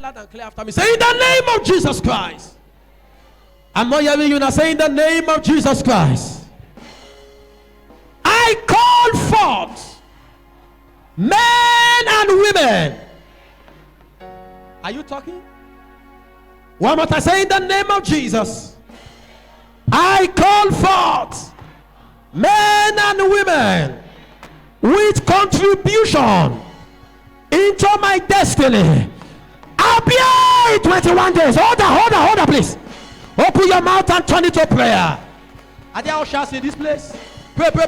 loud and clear after me. Say, in the name of Jesus Christ. I'm not hearing you now. Say, in the name of Jesus Christ. I call forth men and women. Are you talking? One more time. Say, in the name of Jesus. I call forth men and women with contribution into my destiny. I'll be here in 21 days. Hold on, please. Open your mouth and turn it to prayer. Are there ushers in this place? Pray. Pray.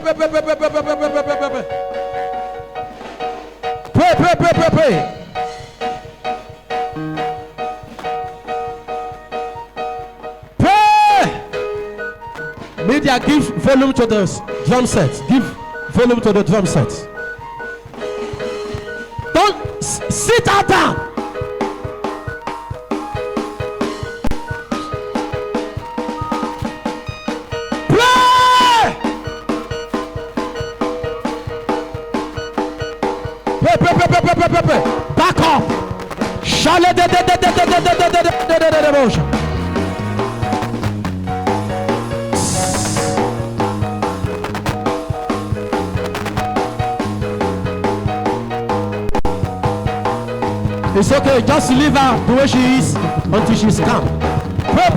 Media, give volume to the drum set. Give volume to the drum set. Don't sit down. Pray. Back up. Shale de. It's okay, just leave her the way she is until she's calm. Pray.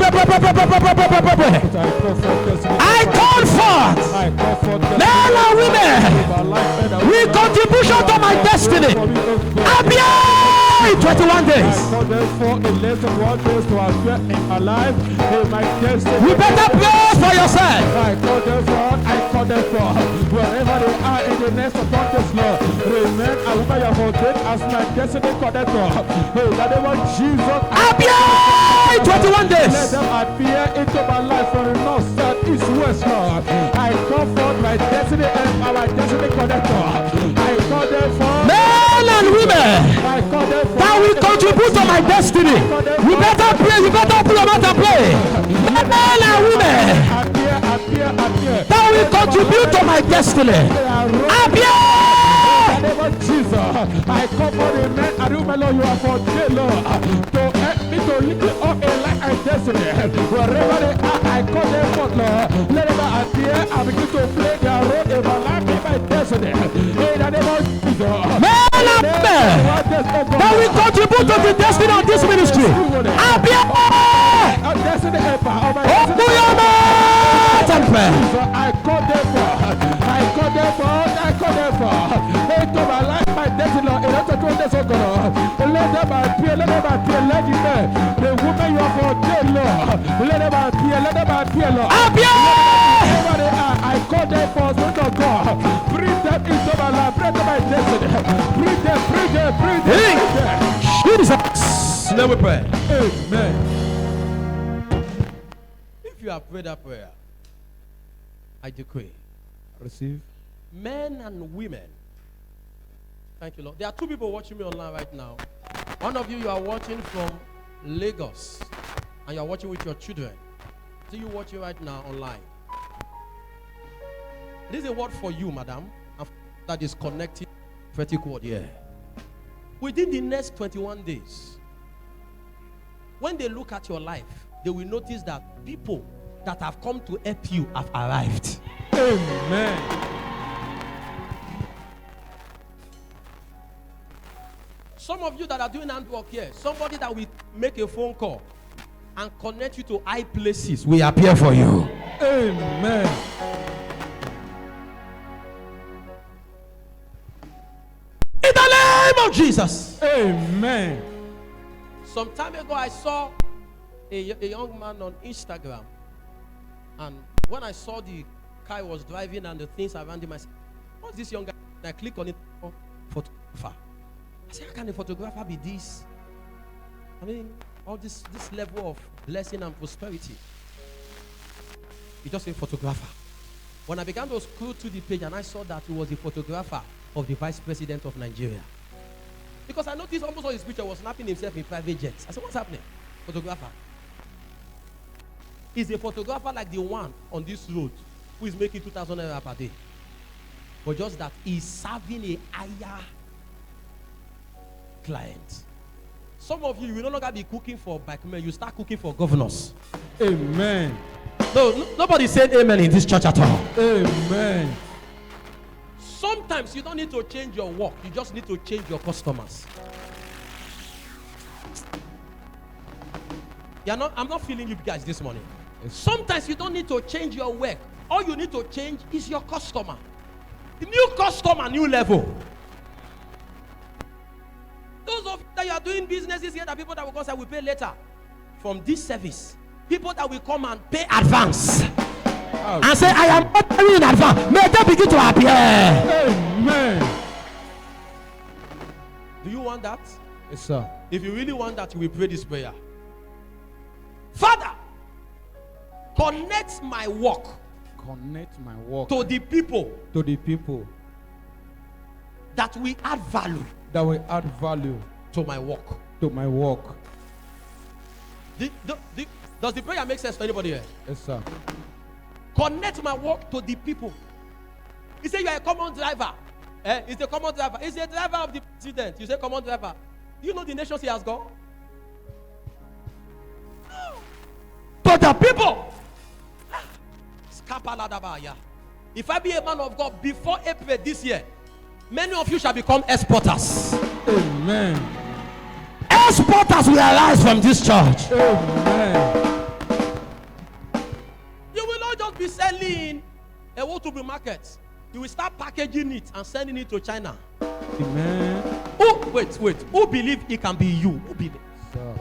I call forth men and women with contribution to my destiny. I'll be here in 21 days. You better pray for yourself. I call them for wherever they are in the next of this Lord. Remain and women you have ordained as my destiny connector. That they want Jesus. Appear in 21 days. Let them appear into my life from the north, south, east, west, Lord. I call forth my destiny and our destiny connector. I call them for men and women that will contribute to my destiny. You better pray. You better open your mouth and pray. Men and women that will contribute to my destiny. Appear. Jesus, I call for the men and women, Lord, you are for the Lord, to help me to live up a life and destiny. Wherever they are, I call them forth, Lord. Let them appear and begin to play their role in my life and my destiny. In the name of Jesus. Men and women that will contribute to the destiny of this ministry. Appear. Open your mouth and pray. I call them forth. I call them forth. Into my life, my destiny, Lord, in order to do this, oh God, let them appear, let the men, the woman you have ordained, Lord, let them appear, Lord. Wherever they are, I call them for Spirit of God. Bring them into my life, bring them my destiny. Bring them. Jesus. Let me pray. Amen. If you have prayed that prayer, I decree. Receive. Men and women. Thank you, Lord. There are two people watching me online right now. One of you are watching from Lagos, and you are watching with your children. So you watching right now online. This is a word for you, madam, and that is connected prophetic word here. Within the next 21 days, when they look at your life, they will notice that people that have come to help you have arrived. Amen. Some of you that are doing handwork here, somebody that will make a phone call and connect you to high places will appear for you. Amen. In the name of Jesus. Amen. Some time ago, I saw a young man on Instagram, and when I saw the car he was driving and the things around him, I said, what's this young guy? And I click on it, photographer. I said, how can a photographer be this? I mean, all this level of blessing and prosperity. He just a photographer. When I began to scroll through the page and I saw that he was a photographer of the Vice President of Nigeria. Because I noticed almost all his picture was snapping himself in private jets. I said, what's happening? Photographer. He's a photographer like the one on this road who is making 2,000 naira per day. But just that he's serving a higher client. Some of you will no longer be cooking for bikemen. You start cooking for governors. Amen. No, nobody said amen in this church at all. Amen. Sometimes you don't need to change your work. You just need to change your customers. I'm not feeling you guys this morning. Sometimes you don't need to change your work. All you need to change is your customer. The new customer, new level. Those of you that you are doing businesses here, that people that will come say we pay later. From this service, people that will come and pay advance. And say, I am not paying in advance. May they begin to appear. Amen. Do you want that? Yes, sir. If you really want that, you will pray this prayer. Father, connect my work. Connect my work to the people. To the people that will add value. That will add value to my work. To my work. Does the prayer make sense to anybody here? Yes, sir. Connect my work to the people. He said you are a common driver. He's the common driver. He's the driver of the president. You say common driver. Do you know the nations he has gone? To the people. If I be a man of God before April this year, many of you shall become exporters. Amen. Exporters will arise from this church. Amen. You will not just be selling a Wotubu market. You will start packaging it and sending it to China. Amen. Wait. Who believe it can be you? Who believe? Sir.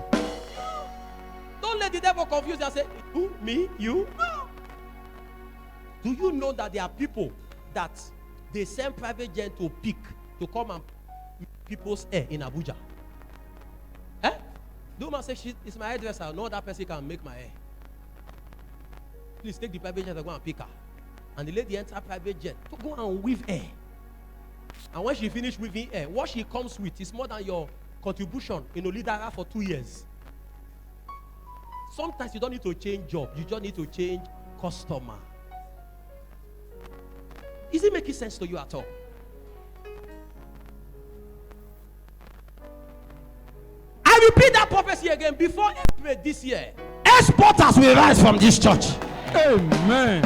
Don't let the devil confuse you and say, who? Me? You? No. Do you know that there are people that they send private jet to pick to come and people's hair in Abuja? The woman says, it's my hairdresser. No other person can make my hair. Please take the private jet and go and pick her. And the lady enter private jet to go and weave hair. And when she finish weaving hair, what she comes with is more than your contribution in Olidara for 2 years. Sometimes you don't need to change job. You just need to change customer. Is it making sense to you at all? I repeat that prophecy again. Before April this year, exporters will rise from this church. Amen.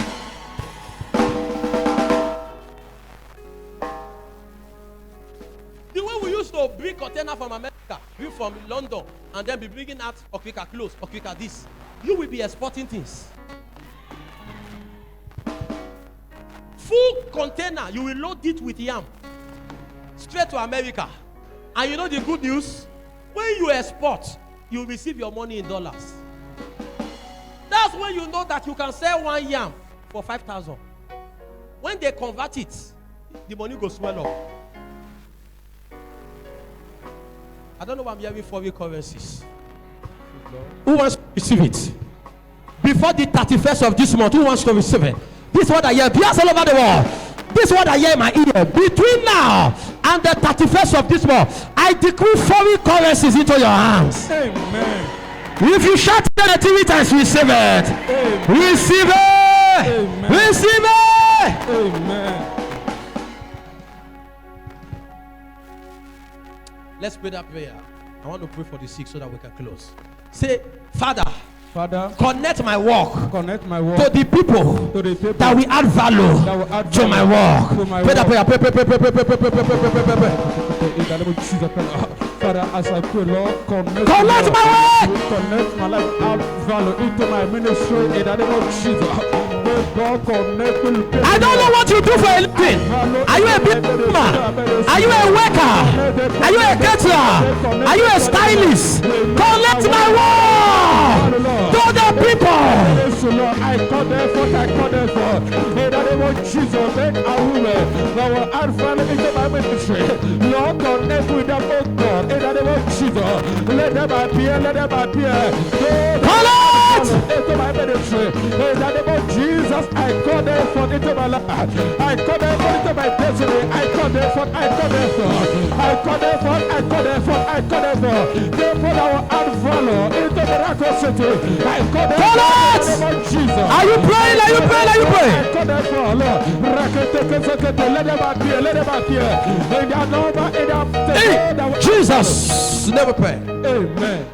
The way we used to bring container from America, bring from London, and then be bringing out Okika clothes, Okika this, you will be exporting things. Full container, you will load it with yam straight to America. And you know the good news? When you export, you receive your money in dollars. That's when you know that you can sell one yam for 5,000. When they convert it, the money goes swell up. I don't know why I'm hearing foreign currencies. Who wants to receive it? Before the 31st of this month, who wants to receive it? This is what I hear. Beers all over the world. This is what I hear in my ear. Between now and the 31st of this month, I decree foreign currencies into your hands. Amen. If you shout the 3 times, receive it. Amen. Receive it. Amen. Receive it. Amen. Let's pray that prayer. I want to pray for the sick so that we can close. Say, Father, connect my work to the people that will add value to my work. Pray that prayer. Father, as I pray, Lord, connect my work. Connect my life, add value into my ministry in the name of Jesus. I don't know what you do for a living. Are you a businessman? Are you a worker? Are you a caterer? Are you a stylist? Connect my work to the people. I call them for. In the name of Jesus, make a woman that will add value into my ministry. Lord, connect with them, oh God. In the name of Jesus, let them appear. Into my ministry. In the name of Jesus, I call them for into my life. I call them for into my destiny. I call them for. Therefore, I will add value into the Chicago City. I call them Call forth it! in the name of Jesus. Are you praying? Are you praying? Are you praying? I call them forth, Lord. Let them appear. Let them appear. In their number, in their Jesus. Never pray. Amen.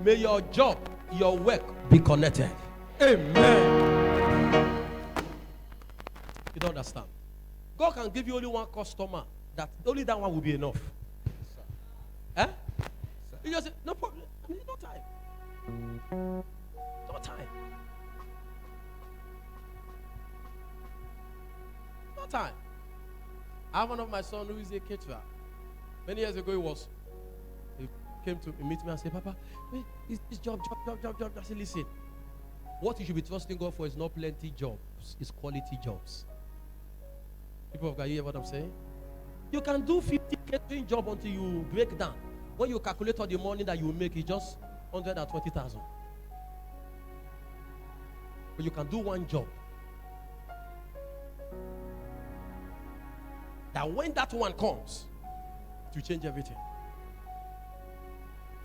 May your job, your work be connected. Amen. You don't understand. God can give you only one customer. That only that one will be enough. Eh? You just say, no problem. I mean, no time. No time. No time. I have one of my sons who is a caterer. Many years ago, he came to meet me and said, Papa, wait, it's job. I said, listen, what you should be trusting God for is not plenty jobs, it's quality jobs. People of God, you hear what I'm saying? You can do 50 catering job until you break down. When you calculate all the money that you will make, it's just 120,000. But you can do one job. That when that one comes, it will change everything.